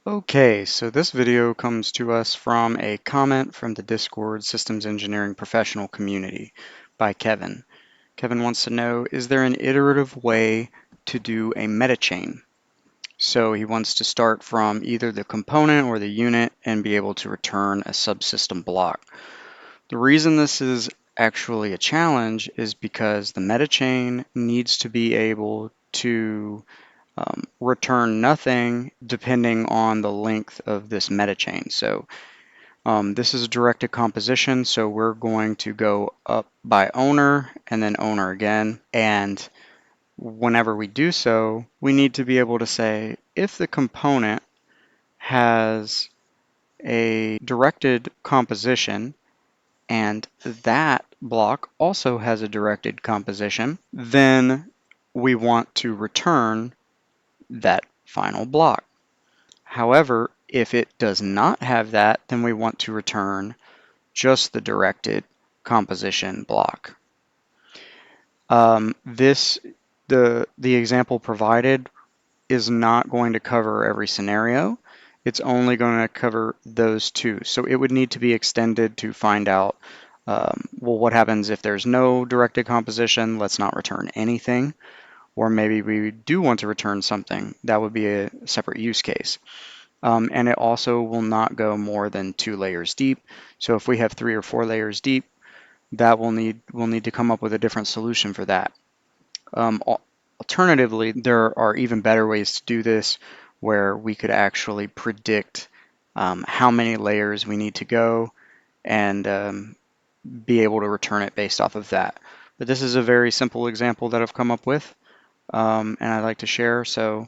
Okay, so this video comes to us from a comment from the Discord Systems Engineering Professional Community by Kevin. Kevin wants to know, is there an iterative way to do a metachain? So he wants to start from either the component or the unit and be able to return a subsystem block. The reason this is actually a challenge is because the metachain needs to be able to return nothing depending on the length of this metachain. So this is a directed composition, so we're going to go up by owner and then owner again. And whenever we do so, we need to be able to say if the component has a directed composition and that block also has a directed composition, then we want to return that final block. However, if it does not have that, then we want to return just the directed composition block. The example provided is not going to cover every scenario. It's only going to cover those two. So it would need to be extended to find out, well, what happens if there's no directed composition? Let's not return anything. Or maybe we do want to return something. That would be a separate use case. And it also will not go more than 2 layers deep. So if we have 3 or 4 layers deep, that we'll need to come up with a different solution for that. Alternatively, there are even better ways to do this where we could actually predict how many layers we need to go and be able to return it based off of that. But this is a very simple example that I've come up with and I'd like to share. So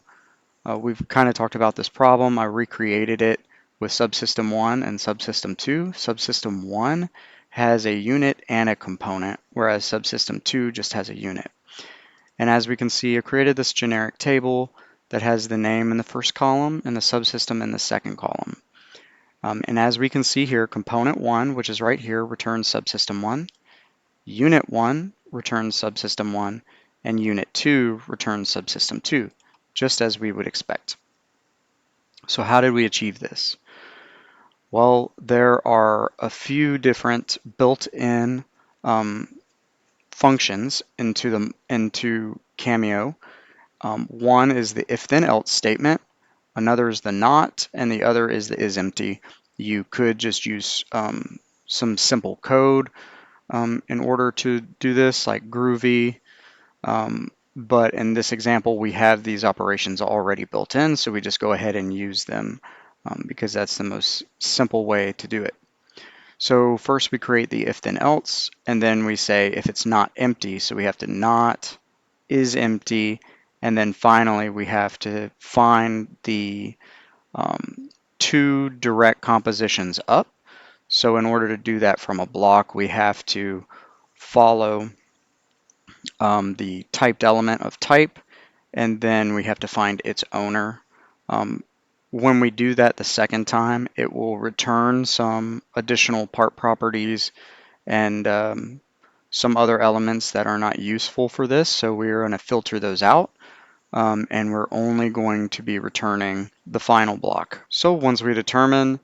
we've kind of talked about this problem. I recreated it with subsystem 1 and subsystem 2. Subsystem 1 has a unit and a component, whereas subsystem 2 just has a unit. And as we can see, I created this generic table that has the name in the first column and the subsystem in the second column. And as we can see here, component 1, which is right here, returns subsystem 1. Unit 1 returns subsystem 1, and unit 2 returns subsystem 2, just as we would expect. So how did we achieve this? Well, there are a few different built-in functions into Cameo. One is the if-then-else statement, another is the not, and the other is the isEmpty. You could just use some simple code in order to do this, like Groovy. But in this example, we have these operations already built in, so we just go ahead and use them because that's the most simple way to do it. So first we create the if then else, and then we say if it's not empty, so we have to not is empty, and then finally we have to find the 2 direct compositions up. So in order to do that from a block, we have to follow the typed element of type, and then we have to find its owner. When we do that the second time, it will return some additional part properties and some other elements that are not useful for this. So we're going to filter those out, and we're only going to be returning the final block. So once we determine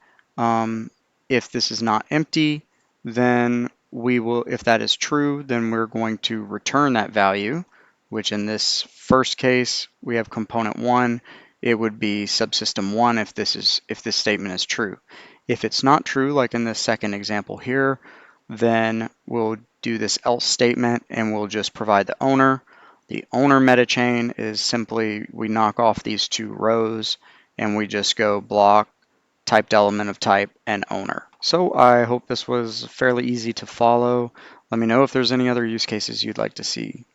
if this is not empty, then we will, if that is true, then we're going to return that value, which in this first case, we have component 1. It would be subsystem 1 if this statement is true. If it's not true, like in the second example here, then we'll do this else statement and we'll just provide the owner. The owner metachain is simply we knock off these 2 rows and we just go block, typed element of type, and owner. So I hope this was fairly easy to follow. Let me know if there's any other use cases you'd like to see.